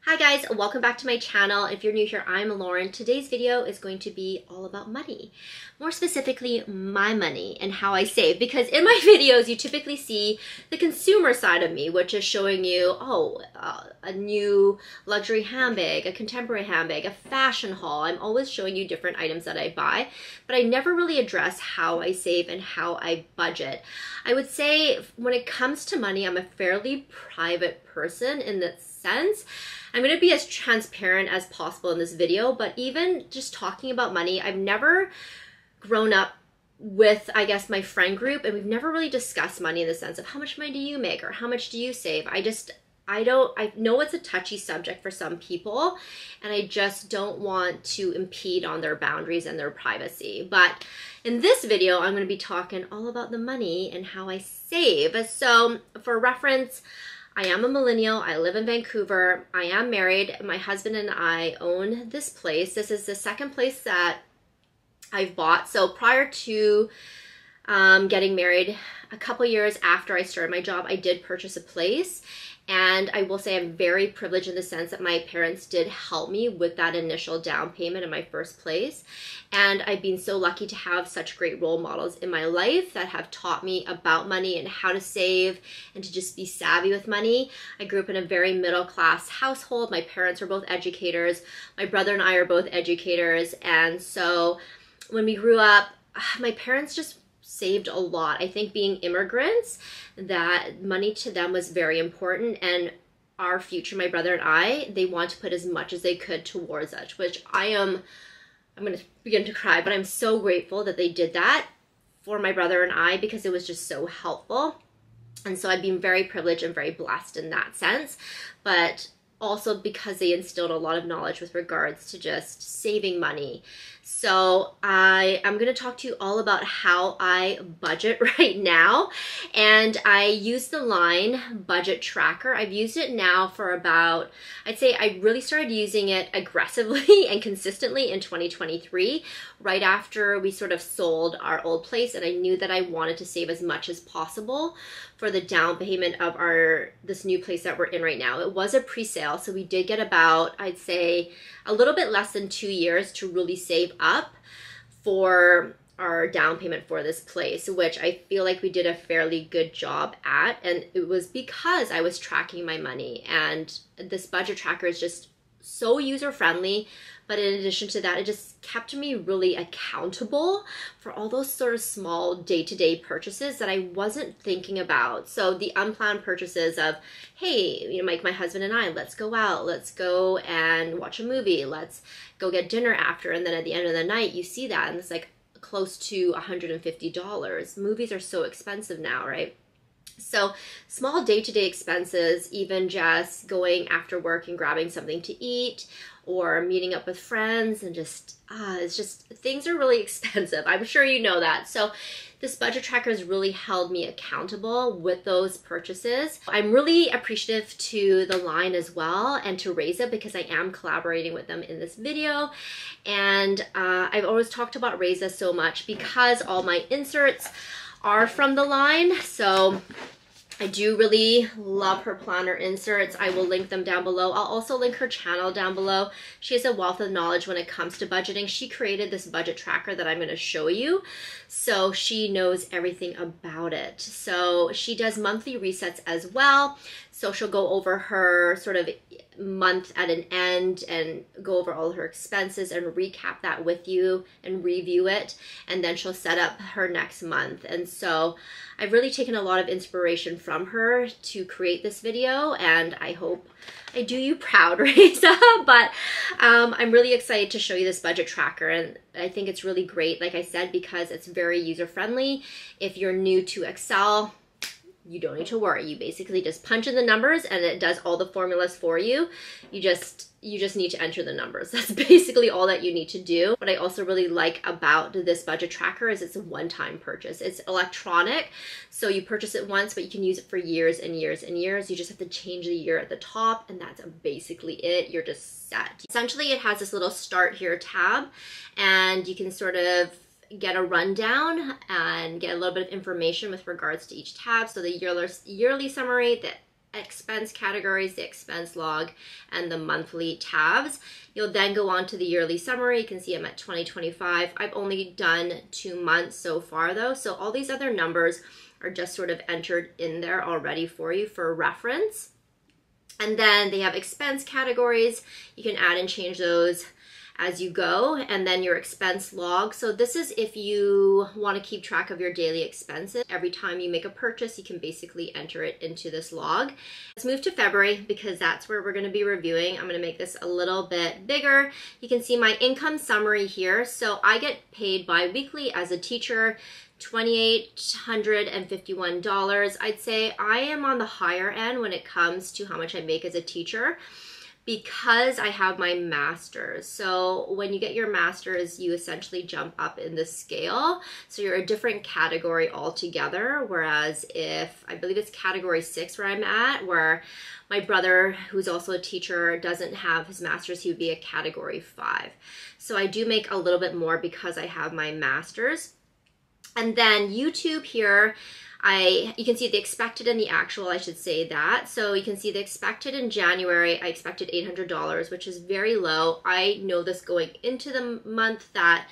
Hi guys, welcome back to my channel. If you're new here, I'm Lauren. Today's video is going to be all about money. More specifically, my money and how I save. Because in my videos, you typically see the consumer side of me, which is showing you, a new luxury handbag, a contemporary handbag, a fashion haul. I'm always showing you different items that I buy, but I never really address how I save and how I budget. I would say when it comes to money, I'm a fairly private person in that sense. I'm going to be as transparent as possible in this video, but even just talking about money, I've never grown up with, I guess, my friend group, and we've never really discussed money in the sense of how much money do you make or how much do you save. I know it's a touchy subject for some people, and I just don't want to impede on their boundaries and their privacy. But in this video, I'm going to be talking all about the money and how I save. So for reference, I am a millennial. I live in Vancouver. I am married. My husband and I own this place. This is the second place that I've bought. So prior to getting married, a couple years after I started my job, I did purchase a place. And I will say I'm very privileged in the sense that my parents did help me with that initial down payment in my first place. And I've been so lucky to have such great role models in my life that have taught me about money and how to save and to just be savvy with money. I grew up in a very middle class household. My parents are both educators. My brother and I are both educators. And so when we grew up, my parents just saved a lot. I think being immigrants, that money to them was very important, and our future, my brother and I, they want to put as much as they could towards us, which I'm going to begin to cry, but I'm so grateful that they did that for my brother and I because it was just so helpful. And so I've been very privileged and very blessed in that sense, but also because they instilled a lot of knowledge with regards to just saving money. So I am going to talk to you all about how I budget right now. And I use the Line budget tracker. I've used it now for about, I'd say I really started using it aggressively and consistently in 2023, right after we sort of sold our old place. And I knew that I wanted to save as much as possible for the down payment of this new place that we're in right now. It was a pre-sale, so we did get about, I'd say, a little bit less than 2 years to really save up for our down payment for this place, which I feel like we did a fairly good job at. And it was because I was tracking my money, and this budget tracker is just so user-friendly. But in addition to that, it just kept me really accountable for all those sort of small day-to-day purchases that I wasn't thinking about. So the unplanned purchases of, hey, you know, like my husband and I, let's go out, let's go and watch a movie, let's go get dinner after. And then at the end of the night, you see that, and it's like close to $150. Movies are so expensive now, right? So small day-to-day expenses, even just going after work and grabbing something to eat or meeting up with friends, and it's just, things are really expensive. I'm sure you know that. So this budget tracker has really held me accountable with those purchases. I'm really appreciative to the Line as well and to Reza because I am collaborating with them in this video. And I've always talked about Reza so much because all my inserts are from the Line. So I do really love her planner inserts. I will link them down below. I'll also link her channel down below. She has a wealth of knowledge when it comes to budgeting. She created this budget tracker that I'm going to show you. So she knows everything about it. So she does monthly resets as well. So she'll go over her sort of month at an end and go over all her expenses and recap that with you and review it. And then she'll set up her next month. And so I've really taken a lot of inspiration from her to create this video, and I hope I do you proud, Reza. But I'm really excited to show you this budget tracker, and I think it's really great, like I said, because it's very user-friendly. If you're new to Excel, you don't need to worry. You basically just punch in the numbers and it does all the formulas for you. You just need to enter the numbers. That's basically all that you need to do. What I also really like about this budget tracker is it's a one-time purchase. It's electronic, so you purchase it once, but you can use it for years and years and years. You just have to change the year at the top, and that's basically it. You're just set. Essentially, it has this little start here tab, and you can sort of get a rundown and get a little bit of information with regards to each tab. So the yearly summary, the expense categories, the expense log, and the monthly tabs. You'll then go on to the yearly summary. You can see I'm at 2025. I've only done 2 months so far though, so all these other numbers are just sort of entered in there already for you for reference. And then they have expense categories. You can add and change those as you go, and then your expense log. So this is if you want to keep track of your daily expenses. Every time you make a purchase, you can basically enter it into this log. Let's move to February because that's where we're going to be reviewing. I'm going to make this a little bit bigger. You can see my income summary here. So I get paid bi-weekly as a teacher, $2,851. I'd say I am on the higher end when it comes to how much I make as a teacher because I have my master's. So when you get your master's, you essentially jump up in the scale. So you're a different category altogether. Whereas if, I believe it's category 6 where I'm at, where my brother, who's also a teacher, doesn't have his master's, he would be a category 5. So I do make a little bit more because I have my master's. And then YouTube here, you can see the expected and the actual, I should say that. So you can see the expected in January, I expected $800, which is very low. I know this going into the month that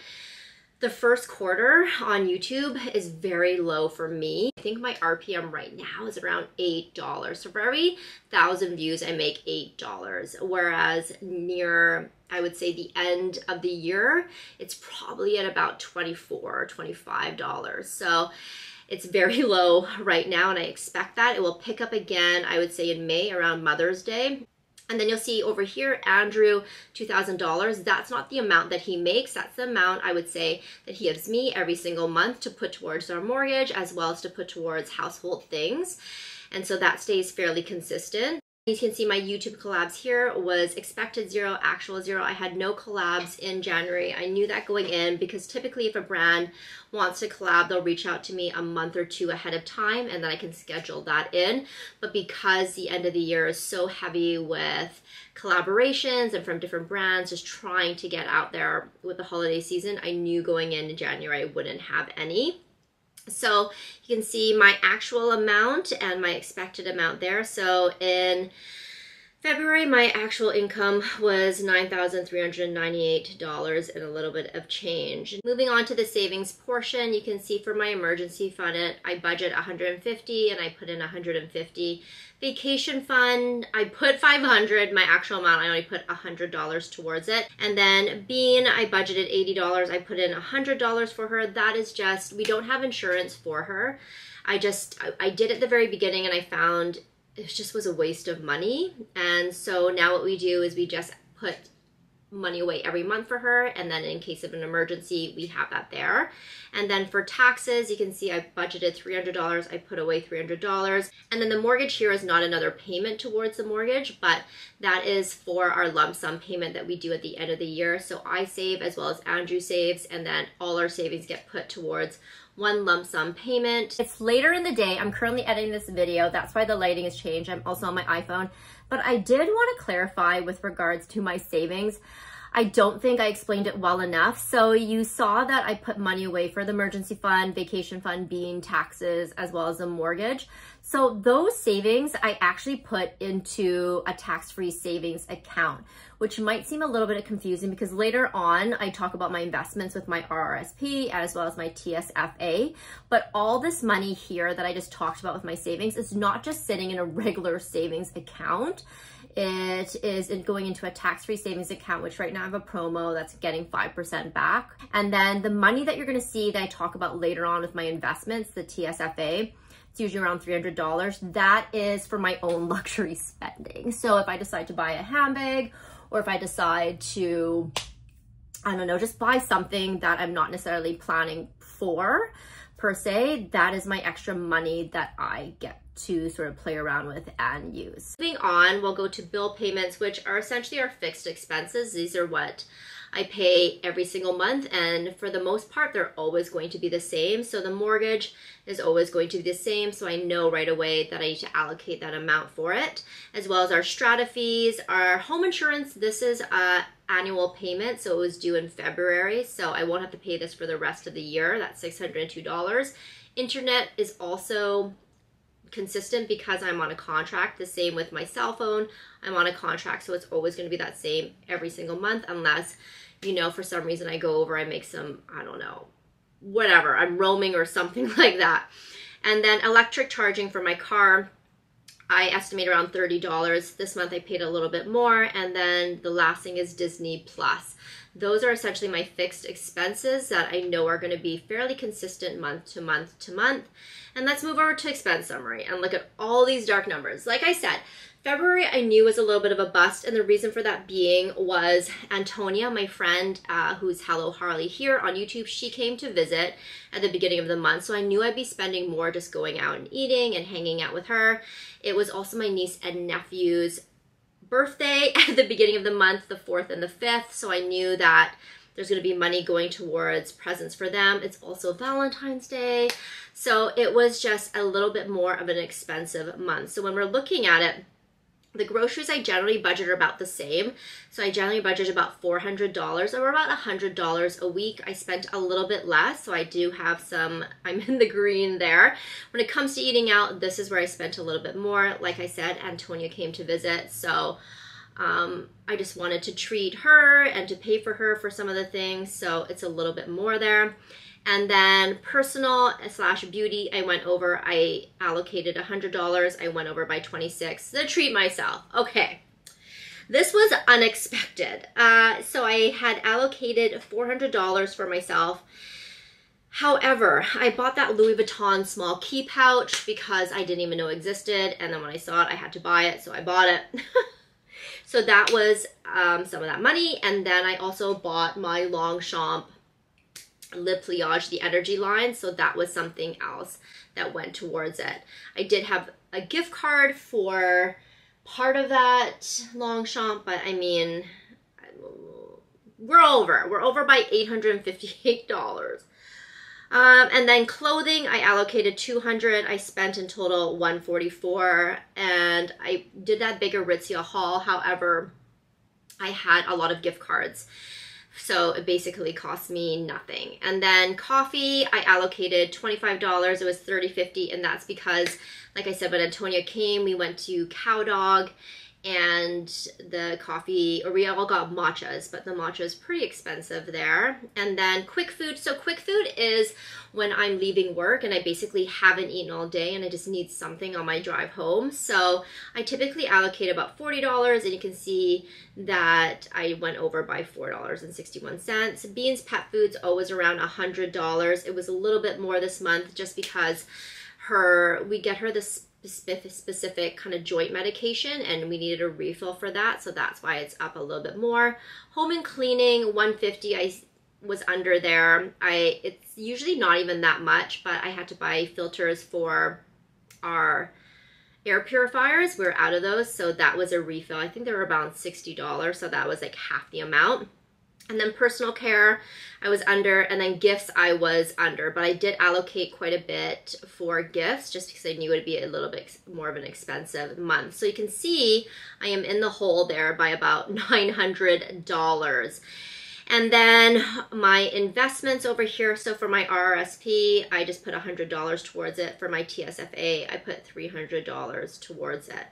the first quarter on YouTube is very low for me. I think my RPM right now is around $8. So for every 1,000 views, I make $8. Whereas near, I would say the end of the year, it's probably at about $24, $25. So it's very low right now, and I expect that it will pick up again, I would say in May around Mother's Day. And then you'll see over here, Andrew, $2,000. That's not the amount that he makes. That's the amount I would say that he gives me every single month to put towards our mortgage as well as to put towards household things. And so that stays fairly consistent. You can see my YouTube collabs here was expected 0, actual 0. I had no collabs in January. I knew that going in because typically if a brand wants to collab, they'll reach out to me a month or 2 ahead of time and then I can schedule that in. But because the end of the year is so heavy with collaborations and from different brands just trying to get out there with the holiday season, I knew going into January I wouldn't have any. So you can see my actual amount and my expected amount there. So in February, my actual income was $9,398 and a little bit of change. Moving on to the savings portion, you can see for my emergency fund, I budget $150 and I put in $150. Vacation fund, I put $500. My actual amount, I only put $100 towards it. And then Bean, I budgeted $80. I put in $100 for her. That is just, we don't have insurance for her. I did at the very beginning and I found it just was a waste of money. And so now what we do is we just put money away every month for her, and then in case of an emergency we have that there. And then for taxes, you can see I budgeted $300. I put away $300. And then the mortgage here is not another payment towards the mortgage, but that is for our lump sum payment that we do at the end of the year. So I save as well as Andrew saves, and then all our savings get put towards one lump sum payment. It's later in the day. I'm currently editing this video. That's why the lighting has changed. I'm also on my iPhone. But I did want to clarify with regards to my savings. I don't think I explained it well enough. So you saw that I put money away for the emergency fund, vacation fund, Bean, taxes, as well as a mortgage. So those savings I actually put into a tax-free savings account, which might seem a little bit confusing because later on I talk about my investments with my RRSP as well as my TSFA. But all this money here that I just talked about with my savings is not just sitting in a regular savings account. It is going into a tax-free savings account, which right now I have a promo that's getting 5% back. And then the money that you're gonna see that I talk about later on with my investments, the TSFA, it's usually around $300. That is for my own luxury spending. So if I decide to buy a handbag, or if I decide to, I don't know, just buy something that I'm not necessarily planning for per se, that is my extra money that I get to sort of play around with and use. Moving on, we'll go to bill payments, which are essentially our fixed expenses. These are what I pay every single month, and for the most part, they're always going to be the same. So the mortgage is always going to be the same, so I know right away that I need to allocate that amount for it, as well as our strata fees, our home insurance. This is a annual payment, so it was due in February, so I won't have to pay this for the rest of the year. That's $602. Internet is also consistent because I'm on a contract. The same with my cell phone. I'm on a contract, so it's always going to be that same every single month, unless, you know, for some reason I go over, I make some, I don't know, whatever, I'm roaming or something like that. And then electric charging for my car, I estimate around $30. This month I paid a little bit more. And then the last thing is Disney Plus. Those are essentially my fixed expenses that I know are going to be fairly consistent month to month to month. And let's move over to expense summary and look at all these dark numbers. Like I said, February I knew was a little bit of a bust, and the reason for that being was Antonia, my friend, who's Hello Harley here on YouTube, she came to visit at the beginning of the month, so I knew I'd be spending more just going out and eating and hanging out with her. It was also my niece and nephew's birthday at the beginning of the month, the 4th and the 5th, so I knew that there's going to be money going towards presents for them. It's also Valentine's Day, so it was just a little bit more of an expensive month. So when we're looking at it, the groceries I generally budget are about the same. So I generally budget about $400 or about $100 a week. I spent a little bit less, so I do have some, I'm in the green there. When it comes to eating out, this is where I spent a little bit more. Like I said, Antonia came to visit, so I just wanted to treat her and to pay for her for some of the things, so it's a little bit more there. And then personal / beauty, I went over, I allocated $100. I went over by 26 to treat myself. Okay, this was unexpected. So I had allocated $400 for myself. However, I bought that Louis Vuitton small key pouch because I didn't even know it existed. And then when I saw it, I had to buy it, so I bought it. So that was some of that money. And then I also bought my Longchamp Lip Pliage, the energy line, so that was something else that went towards it. I did have a gift card for part of that Longchamp, but I mean, we're over by $858. And then clothing, I allocated $200. I spent in total $144, and I did that bigger Aritzia haul. However, I had a lot of gift cards, so it basically cost me nothing. And then coffee, I allocated $25. It was $30.50, and that's because, like I said, when Antonia came, we went to Cow Dog, and the coffee, or we all got matchas, but the matcha is pretty expensive there. And then quick food. So quick food is when I'm leaving work and I basically haven't eaten all day and I just need something on my drive home. So I typically allocate about $40, and you can see that I went over by $4.61. Beans Pet Foods, always around $100. It was a little bit more this month just because we get her this specific kind of joint medication, and we needed a refill for that, so that's why it's up a little bit more. Home and cleaning, $150. I was under there. It's usually not even that much, but I had to buy filters for our air purifiers. We're out of those, so that was a refill. I think they were about $60, so that was like half the amount. And then personal care, I was under, and then gifts, I was under, but I did allocate quite a bit for gifts just because I knew it would be a little bit more of an expensive month. So you can see I am in the hole there by about $900. And then my investments over here, so for my RRSP, I just put $100 towards it. For my TSFA, I put $300 towards it.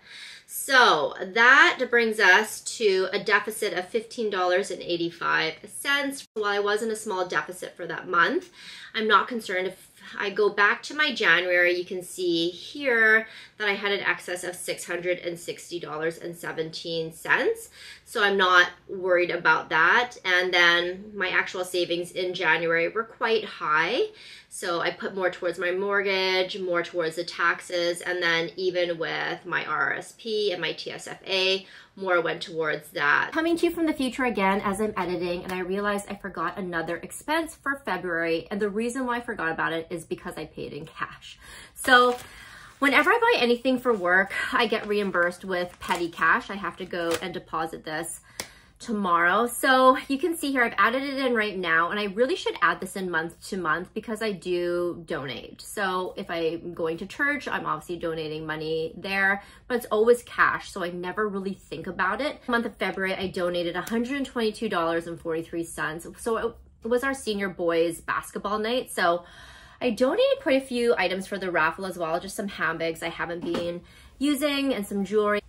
So that brings us to a deficit of $15.85. While I was in a small deficit for that month, I'm not concerned. If I go back to my January, you can see here that I had an excess of $660.17. So I'm not worried about that. And then my actual savings in January were quite high. So I put more towards my mortgage, more towards the taxes, and then even with my RRSP and my TSFA, more went towards that. Coming to you from the future again as I'm editing, and I realized I forgot another expense for February, and the reason why I forgot about it is because I paid in cash. So whenever I buy anything for work, I get reimbursed with petty cash. I have to go and deposit this tomorrow. So you can see here, I've added it in right now, and I really should add this in month to month because I do donate. So if I'm going to church, I'm obviously donating money there, but it's always cash, so I never really think about it. Month of February, I donated $122.43. So it was our senior boys basketball night. So I donated quite a few items for the raffle as well, just some handbags I haven't been using and some jewelry.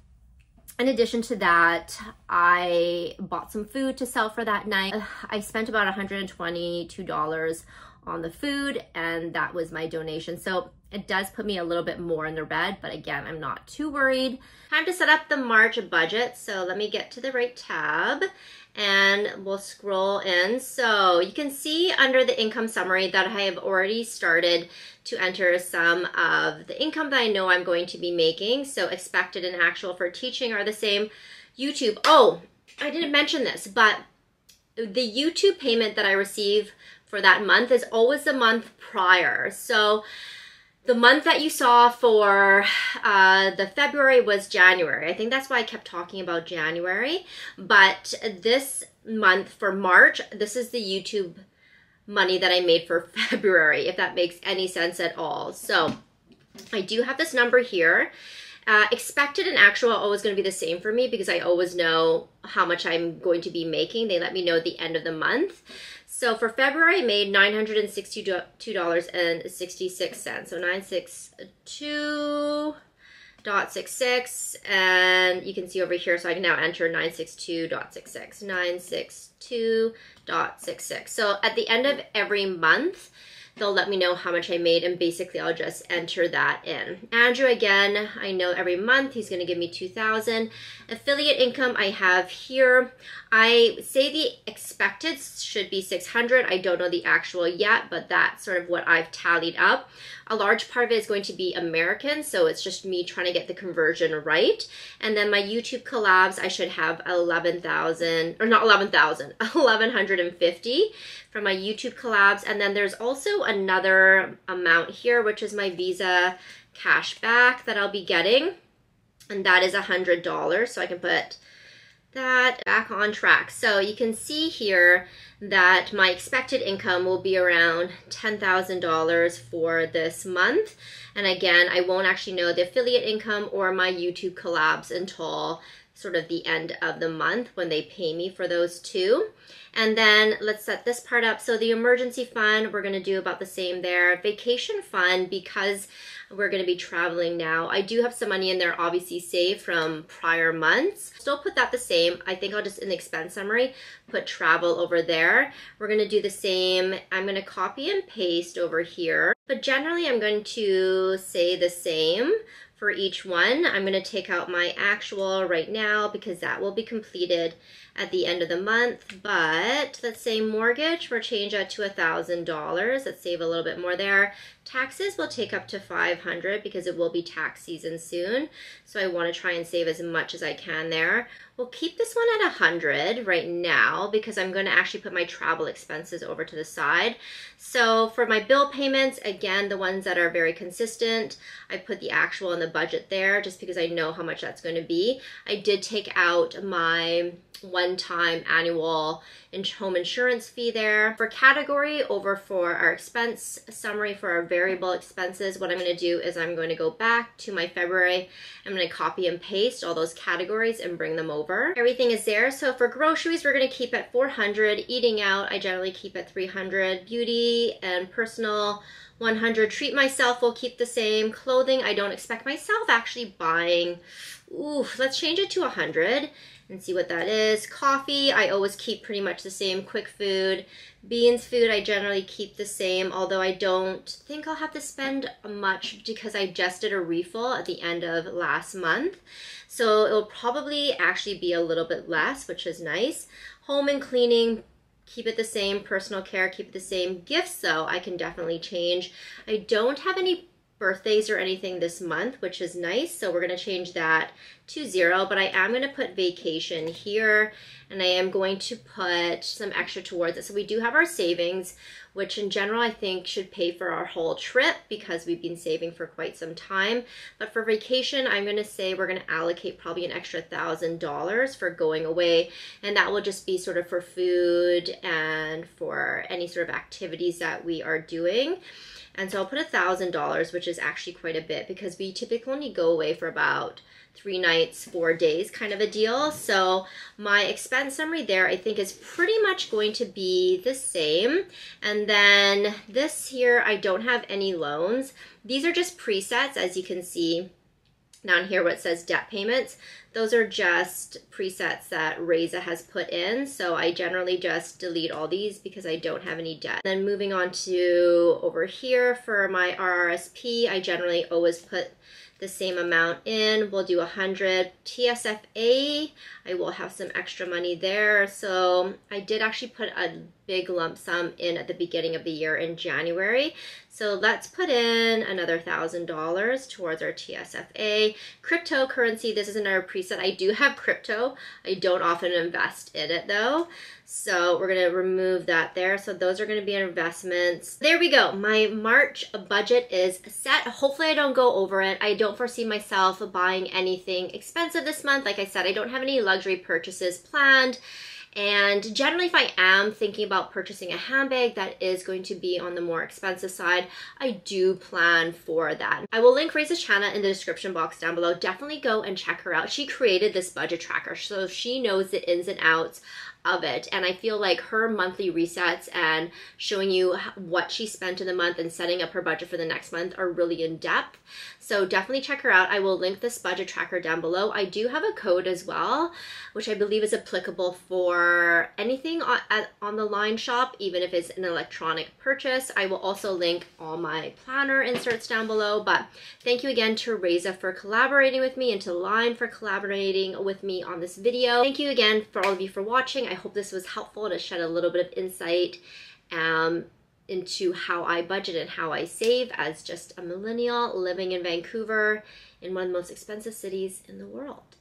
In addition to that, I bought some food to sell for that night. I spent about $122 on the food, and that was my donation. So it does put me a little bit more in the red, but again, I'm not too worried. Time to set up the March budget. So let me get to the right tab and we'll scroll in. So you can see under the income summary that I have already started to enter some of the income that I know I'm going to be making. So expected and actual for teaching are the same. YouTube, oh, I didn't mention this, but the YouTube payment that I receive for that month is always the month prior. So the month that you saw for the February was January. I think that's why I kept talking about January. But this month for March, this is the YouTube money that I made for February, if that makes any sense at all. So I do have this number here. Expected and actual are always going to be the same for me because I always know how much I'm going to be making. They let me know at the end of the month. So for February, I made $962.66. So 962.66, and you can see over here, so I can now enter 962.66, 962.66. So at the end of every month, they'll let me know how much I made, and basically I'll just enter that in. Andrew, again, I know every month he's going to give me $2,000. Affiliate income I have here. I say the expected should be $600. I don't know the actual yet, but that's sort of what I've tallied up. A large part of it is going to be American, so it's just me trying to get the conversion right. And then my YouTube collabs, I should have 11,000, or not 11,000, 1,150 from my YouTube collabs. And then there's also another amount here, which is my Visa cash back that I'll be getting. And that is $100, so I can put that back on track. So you can see here that my expected income will be around $10,000 for this month. And again, I won't actually know the affiliate income or my YouTube collabs until sort of the end of the month when they pay me for those two. And then let's set this part up. So the emergency fund, we're going to do about the same there. Vacation fund, because we're going to be traveling now, I do have some money in there obviously saved from prior months. Still put that the same. I think I'll just, in the expense summary, put travel over there. We're going to do the same. I'm going to copy and paste over here, but generally I'm going to say the same for each one. I'm going to take out my actual right now because that will be completed at the end of the month. But let's say mortgage, we'll change that to $1,000. Let's save a little bit more there. Taxes will take up to $500 because it will be tax season soon. So I want to try and save as much as I can there. We'll keep this one at 100 right now because I'm going to actually put my travel expenses over to the side. So for my bill payments, again, the ones that are very consistent, I put the actual in the budget there just because I know how much that's going to be. I did take out my one-time annual home insurance fee there. For category over for our expense summary for our variable expenses, what I'm going to do is I'm going to go back to my February. I'm going to copy and paste all those categories and bring them over. Everything is there. So for groceries, we're going to keep at 400. Eating out, I generally keep at 300. Beauty and personal, 100. Treat myself will keep the same. Clothing, I don't expect myself actually buying. Ooh, let's change it to 100 and see what that is. Coffee, I always keep pretty much the same. Quick food. Beans food, I generally keep the same, although I don't think I'll have to spend much because I just did a refill at the end of last month. So it'll probably actually be a little bit less, which is nice. Home and cleaning, keep it the same. Personal care, keep it the same. Gifts, though, I can definitely change. I don't have any birthdays or anything this month, which is nice, so we're going to change that to 0, but I am going to put vacation here, and I am going to put some extra towards it. So we do have our savings, which in general I think should pay for our whole trip because we've been saving for quite some time. But for vacation, I'm going to say we're going to allocate probably an extra $1,000 for going away, and that will just be sort of for food and for any sort of activities that we are doing. And so I'll put $1,000, which is actually quite a bit because we typically only go away for about 3 nights, 4 days kind of a deal. So my expense summary there I think is pretty much going to be the same. And then this here, I don't have any loans. These are just presets, as you can see down here where it says debt payments. Those are just presets that Reza has put in. So I generally just delete all these because I don't have any debt. Then moving on to over here for my RRSP, I generally always put the same amount in. We'll do 100. TSFA, I will have some extra money there. So I did actually put a big lump sum in at the beginning of the year in January. So let's put in another $1,000 towards our TSFA. Cryptocurrency, this is another preset. I do have crypto. I don't often invest in it though. So we're gonna remove that there. So those are gonna be investments. There we go. My March budget is set. Hopefully I don't go over it. I don't foresee myself buying anything expensive this month. Like I said, I don't have any luxury purchases planned. And generally, if I am thinking about purchasing a handbag that is going to be on the more expensive side, I do plan for that. I will link Reza's channel in the description box down below. Definitely go and check her out. She created this budget tracker, so she knows the ins and outs of it. And I feel like her monthly resets and showing you what she spent in the month and setting up her budget for the next month are really in depth. So definitely check her out. I will link this budget tracker down below. I do have a code as well, which I believe is applicable for anything on the line shop, even if it's an electronic purchase. I will also link all my planner inserts down below. But thank you again to Reza for collaborating with me and to Line for collaborating with me on this video. Thank you again for all of you for watching. I hope this was helpful to shed a little bit of insight into how I budget and how I save as just a millennial living in Vancouver in one of the most expensive cities in the world.